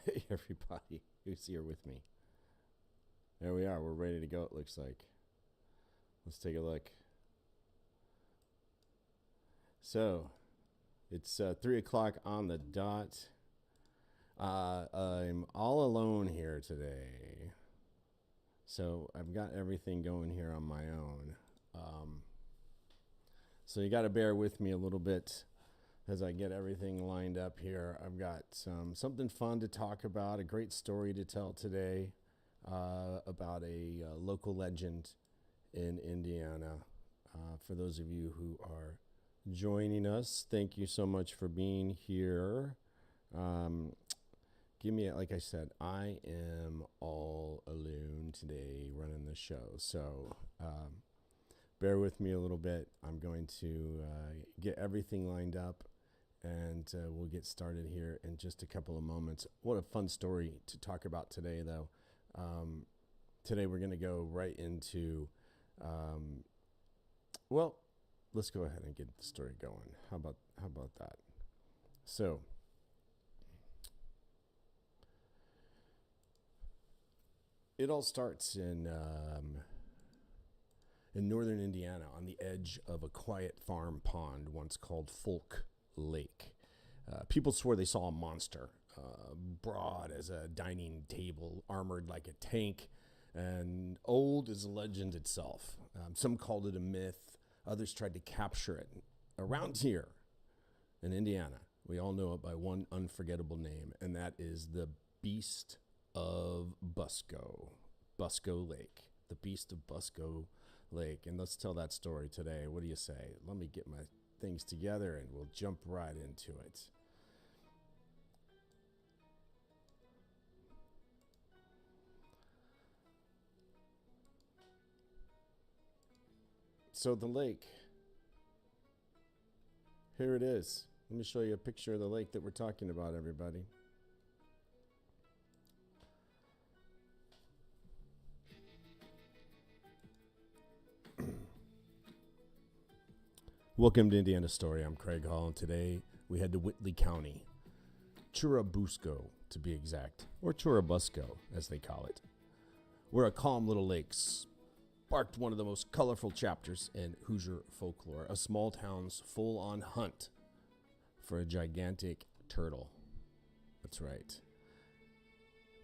Hey, everybody who's here with me. There we are. We're ready to go, it looks like. Let's take a look. So, it's 3 o'clock on the dot. I'm all alone here today. So, I've got everything going here on my own. So, you got to bear with me a little bit as I get everything lined up here. I've got something fun to talk about, a great story to tell today about a local legend in Indiana. For those of you who are joining us, thank you so much for being here. Like I said, I am all alone today running the show. So bear with me a little bit. I'm going to get everything lined up and we'll get started here in just a couple of moments. What a fun story to talk about today, though. Today we're going to go right into, let's go ahead and get the story going. How about that? So, it all starts in northern Indiana on the edge of a quiet farm pond once called Folk Lake. People swore they saw a monster, broad as a dining table, armored like a tank, and old as a legend itself. Some called it a myth, others tried to capture it. Around here in Indiana, we all know it by one unforgettable name, and that is the Beast of Busco, Busco Lake, the Beast of Busco Lake. And let's tell that story today. What do you say? Let me get my things together and we'll jump right into it. So the lake, here it is. Let me show you a picture of the lake that we're talking about, everybody. Welcome to Indiana Story. I'm Craig Hall, and today we head to Whitley County, Churubusco to be exact, or Churubusco as they call it, where a calm little lake sparked one of the most colorful chapters in Hoosier folklore, a small town's full-on hunt for a gigantic turtle. That's right.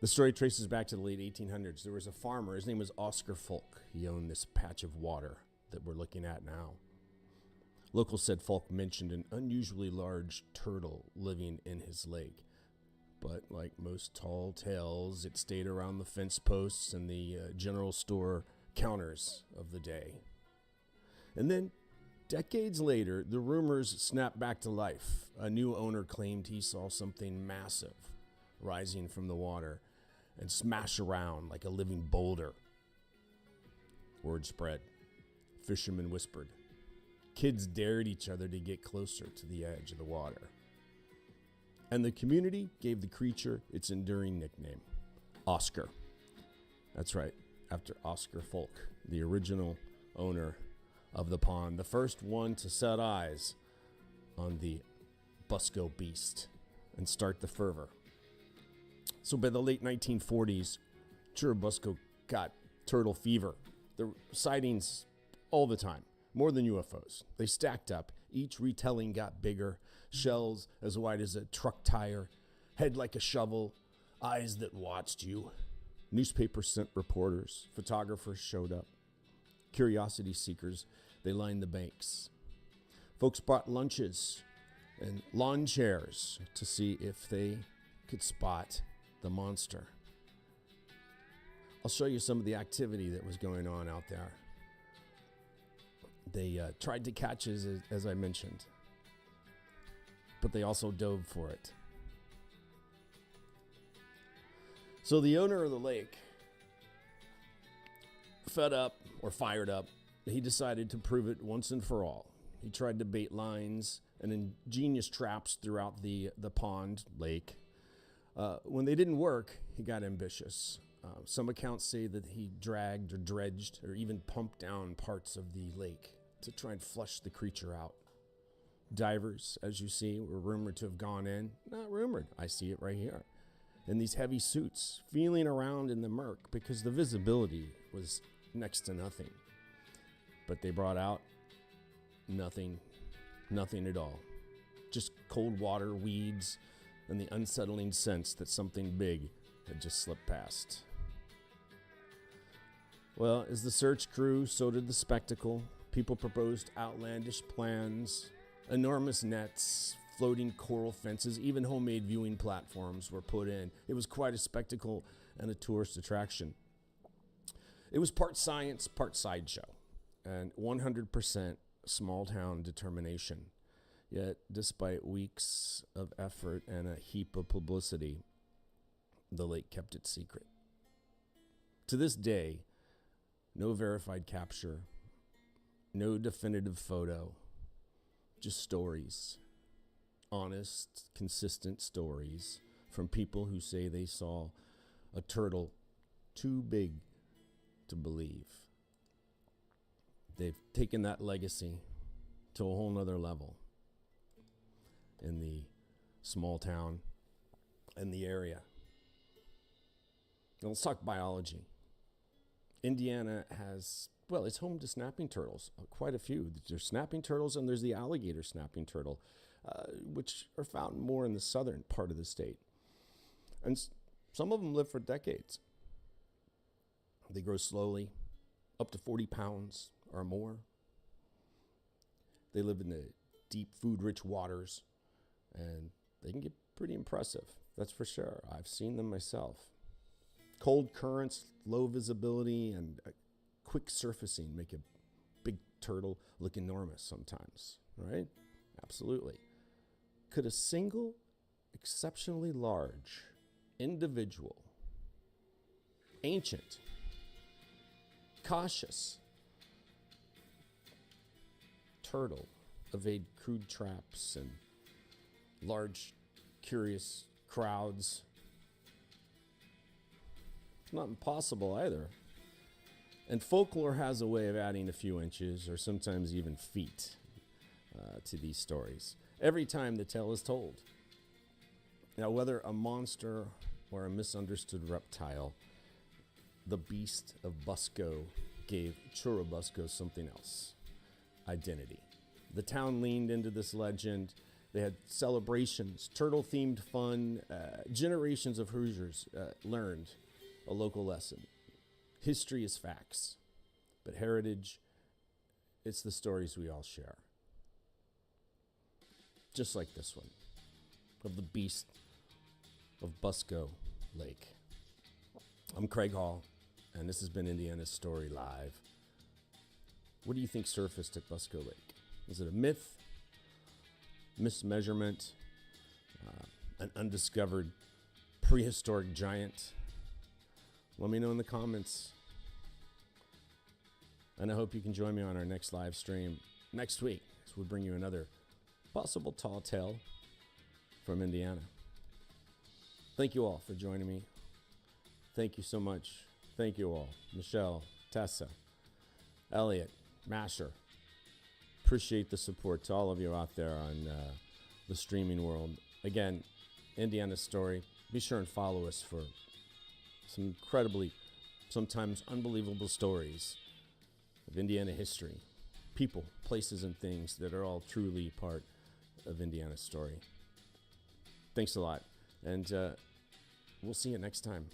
The story traces back to the late 1800s. There was a farmer. His name was Oscar Folk. He owned this patch of water that we're looking at now. Locals said Folk mentioned an unusually large turtle living in his lake. But like most tall tales, it stayed around the fence posts and the general store counters of the day. And then, decades later, the rumors snapped back to life. A new owner claimed he saw something massive rising from the water and smash around like a living boulder. Word spread. Fishermen whispered. Kids dared each other to get closer to the edge of the water. And the community gave the creature its enduring nickname, Oscar. That's right, after Oscar Folk, the original owner of the pond, the first one to set eyes on the Busco beast and start the fervor. So by the late 1940s, Churubusco got turtle fever. There were sightings all the time, more than UFOs. They stacked up. Each retelling got bigger, shells as wide as a truck tire, head like a shovel, eyes that watched you. Newspapers sent reporters, photographers showed up. Curiosity seekers, they lined the banks. Folks brought lunches and lawn chairs to see if they could spot the monster. I'll show you some of the activity that was going on out there. They tried to catch it, as I mentioned, but they also dove for it. So the owner of the lake, fed up or fired up, he decided to prove it once and for all. He tried to bait lines and ingenious traps throughout the pond lake. When they didn't work, he got ambitious. Some accounts say that he dragged or dredged or even pumped down parts of the lake to try and flush the creature out. Divers, as you see, were rumored to have gone in. Not rumored, I see it right here. in these heavy suits, feeling around in the murk because the visibility was next to nothing. But they brought out nothing at all. Just cold water, weeds, and the unsettling sense that something big had just slipped past. Well, as the search grew, so did the spectacle. People proposed outlandish plans, enormous nets, floating coral fences, even homemade viewing platforms were put in. It was quite a spectacle and a tourist attraction. It was part science, part sideshow, and 100% small town determination. Yet, despite weeks of effort and a heap of publicity, the lake kept its secret. To this day, no verified capture, no definitive photo, just stories. Honest, consistent stories from people who say they saw a turtle too big to believe. They've taken that legacy to a whole nother level in the small town and the area. Now let's talk biology. Indiana has, well, it's home to snapping turtles, quite a few. There's snapping turtles and there's the alligator snapping turtle, which are found more in the southern part of the state. And some of them live for decades. They grow slowly, up to 40 pounds or more. They live in the deep, food-rich waters, and they can get pretty impressive, that's for sure. I've seen them myself. Cold currents, low visibility, and quick surfacing make a big turtle look enormous sometimes, right? Absolutely. Could a single exceptionally large, individual, ancient, cautious turtle evade crude traps and large, curious crowds? It's not impossible either. And folklore has a way of adding a few inches or sometimes even feet to these stories every time the tale is told. Now, whether a monster or a misunderstood reptile, the Beast of Busco gave Churubusco something else: identity. The town leaned into this legend. They had celebrations, turtle-themed fun. Generations of Hoosiers learned a local lesson. History is facts, but heritage, it's the stories we all share. Just like this one, of the Beast of Busco Lake. I'm Craig Hall, and this has been Indiana's Story Live. What do you think surfaced at Busco Lake? Is it a myth, mismeasurement, an undiscovered prehistoric giant? Let me know in the comments. And I hope you can join me on our next live stream next week as we bring you another possible tall tale from Indiana. Thank you all for joining me. Thank you so much. Thank you all. Michelle, Tessa, Elliot, Masher. Appreciate the support to all of you out there on the streaming world. Again, Indiana's Story. Be sure and follow us for some incredibly, sometimes unbelievable stories of Indiana history, people, places, and things that are all truly part of Indiana's story. Thanks a lot, and we'll see you next time.